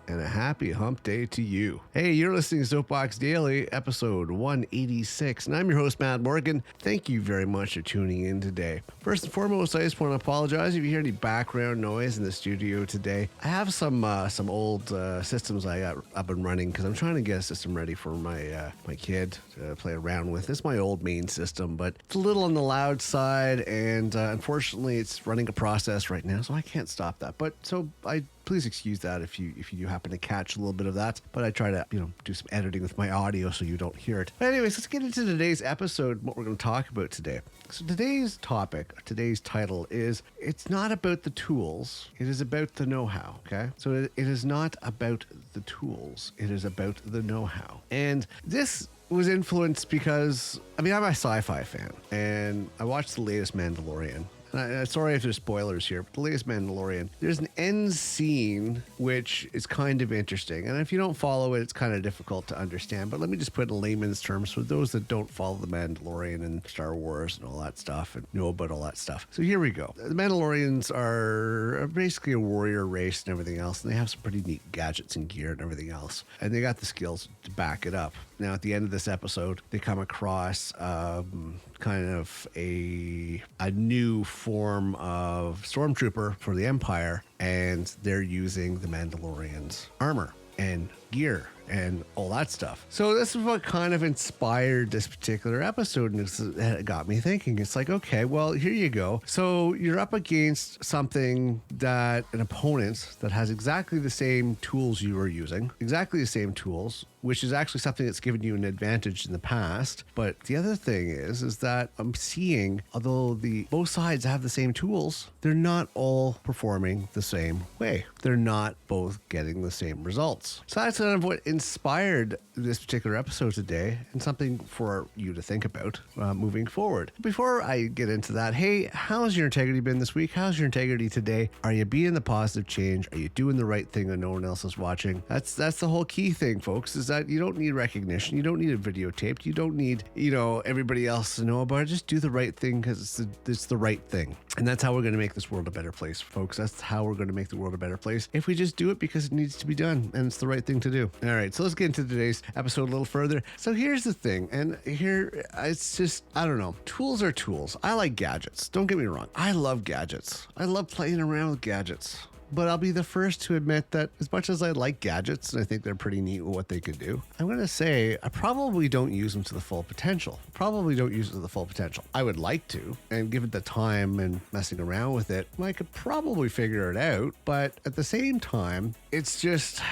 and a happy hump day to you. Hey, you're listening to SOAPBOX Daily, episode 186, and I'm your host, Matt Morgan. Thank you very much for tuning in today. First and foremost, I just want to apologize if you hear any background noise in the studio today. I have some old systems I got up and running because I'm trying to get a system ready for my kid to play around with. This is my old main system, but it's a little on the loud side, and unfortunately, it's running a process right now, so I can't stop that. But so please excuse that if you do happen to catch a little bit of that. But I try to do some editing with my audio so you don't hear it. But anyways, let's get into today's episode. What we're going to talk about today. So today's title is: it's not about the tools. It is about the know-how. Okay, so it is not about the tools. It is about the know-how. And this was influenced because I'm a sci-fi fan, and I watched the latest Mandalorian. Sorry if there's spoilers here, but the latest Mandalorian, there's an end scene which is kind of interesting. And if you don't follow it, it's kind of difficult to understand. But let me just put it in layman's terms for those that don't follow the Mandalorian and Star Wars and all that stuff and know about all that stuff. So here we go. The Mandalorians are basically a warrior race and everything else. And they have some pretty neat gadgets and gear and everything else. And they got the skills to back it up. Now, at the end of this episode, they come across kind of a new form of stormtrooper for the Empire, and they're using the Mandalorian's armor and gear and all that stuff. So this is what kind of inspired this particular episode, and it got me thinking. It's like, okay, well, here you go. So you're up against something that an opponent that has exactly the same tools you are using, exactly the same tools, which is actually something that's given you an advantage in the past. But the other thing is that I'm seeing, although both sides have the same tools, they're not all performing the same way. They're not both getting the same results. So that's kind of what inspired this particular episode today, and something for you to think about moving forward. Before I get into that, hey, how's your integrity been this week? How's your integrity today? Are you being the positive change? Are you doing the right thing when no one else is watching? That's the whole key thing, folks, is that you don't need recognition. You don't need it videotaped. You don't need, everybody else to know about it. Just do the right thing because it's the right thing. And that's how we're going to make this world a better place, folks. That's how we're going to make the world a better place, if we just do it because it needs to be done and it's the right thing to do. All right, so let's get into today's episode a little further. So here's the thing, and here it's just, I don't know. Tools are tools. I like gadgets. Don't get me wrong. I love gadgets. I love playing around with gadgets. But I'll be the first to admit that as much as I like gadgets and I think they're pretty neat with what they could do, I'm going to say I probably don't use them to the full potential. I would like to, and given the time and messing around with it, I could probably figure it out. But at the same time, it's just,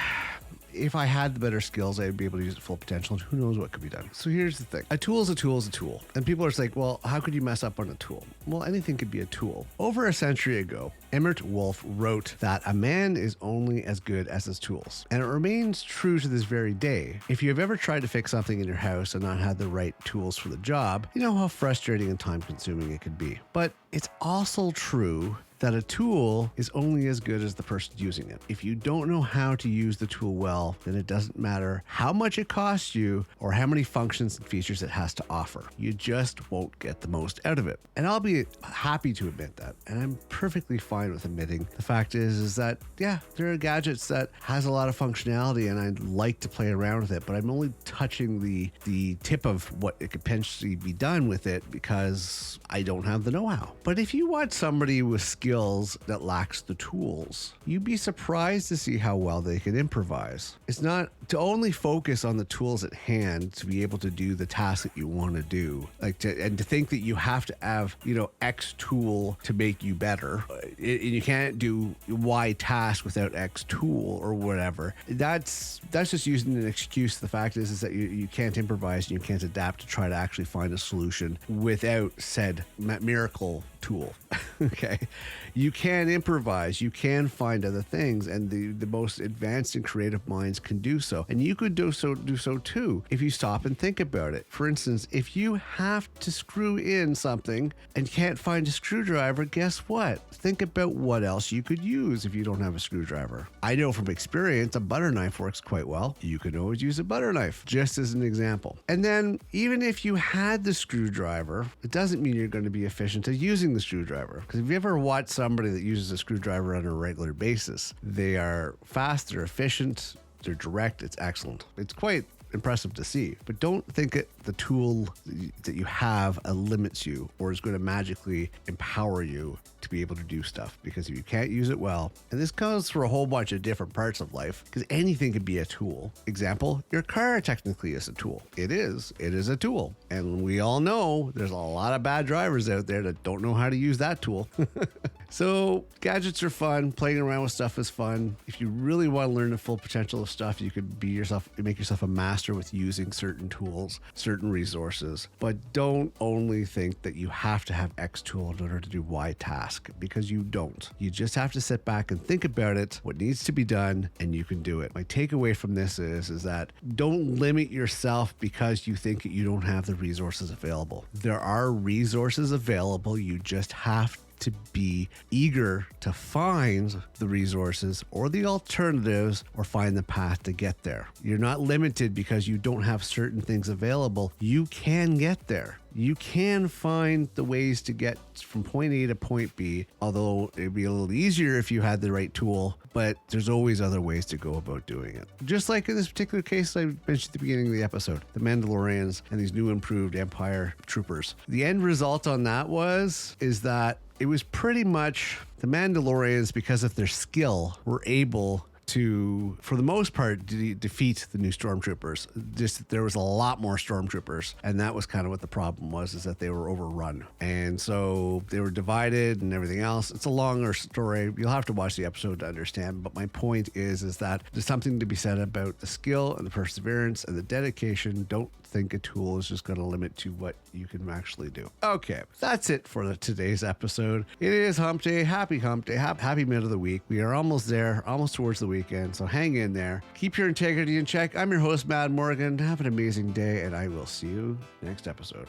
if I had the better skills, I'd be able to use it full potential, and who knows what could be done. So here's the thing. A tool is a tool is a tool. And people are just like, well, how could you mess up on a tool? Well, anything could be a tool. Over a century ago, Emmett Wolf wrote that a man is only as good as his tools. And it remains true to this very day. If you have ever tried to fix something in your house and not had the right tools for the job, you know how frustrating and time consuming it could be. But it's also true that a tool is only as good as the person using it. If you don't know how to use the tool well, then it doesn't matter how much it costs you or how many functions and features it has to offer. You just won't get the most out of it. And I'll be happy to admit that. And I'm perfectly fine with admitting the fact is that, yeah, there are gadgets that has a lot of functionality and I'd like to play around with it, but I'm only touching the tip of what it could potentially be done with it because I don't have the know-how. But if you watch somebody with skills that lacks the tools, you'd be surprised to see how well they can improvise. It's not to only focus on the tools at hand to be able to do the task that you want to do, and to think that you have to have, X tool to make you better. You can't do Y task without X tool or whatever. That's just using an excuse. The fact is that you can't improvise and you can't adapt to try to actually find a solution without said miracle tool. Okay, you can improvise, you can find other things, and the most advanced and creative minds can do so. And you could do so too if you stop and think about it. For instance, if you have to screw in something and can't find a screwdriver, guess what? Think about what else you could use if you don't have a screwdriver. I know from experience a butter knife works quite well. You can always use a butter knife, just as an example. And then even if you had the screwdriver, it doesn't mean you're going to be efficient at using the screwdriver. Because if you ever watch somebody that uses a screwdriver on a regular basis, they are fast, they're efficient, they're direct, it's excellent. It's quite impressive to see, but don't think it the tool that you have limits you or is going to magically empower you to be able to do stuff, because if you can't use it well, and this goes for a whole bunch of different parts of life, because anything could be a tool. Example, your car technically is a tool. It is a tool, and we all know there's a lot of bad drivers out there that don't know how to use that tool. So gadgets are fun. Playing around with stuff is fun. If you really want to learn the full potential of stuff, you could make yourself a master with using certain tools, certain resources. But don't only think that you have to have X tool in order to do Y task, because you don't. You just have to sit back and think about it, what needs to be done, and you can do it. My takeaway from this is that don't limit yourself because you think that you don't have the resources available. There are resources available. You just have to be eager to find the resources or the alternatives or find the path to get there. You're not limited because you don't have certain things available. You can get there. You can find the ways to get from point A to point B, although it'd be a little easier if you had the right tool, but there's always other ways to go about doing it. Just like in this particular case I mentioned at the beginning of the episode, the Mandalorians and these new improved Empire troopers. The end result on that is that it was pretty much the Mandalorians, because of their skill, were able to, for the most part, defeat the new stormtroopers. Just there was a lot more stormtroopers, and that was kind of what the problem was, is that they were overrun, and so they were divided and everything else. It's a longer story. You'll have to watch the episode to understand, but my point is that there's something to be said about the skill and the perseverance and the dedication. Don't think a tool is just going to limit to what you can actually do. Okay, that's it for today's episode. It is hump day. Happy hump day. Happy mid of the week. We are almost there, almost towards the weekend, so hang in there. Keep your integrity in check. I'm your host, Matt Morgan. Have an amazing day, and I will see you next episode.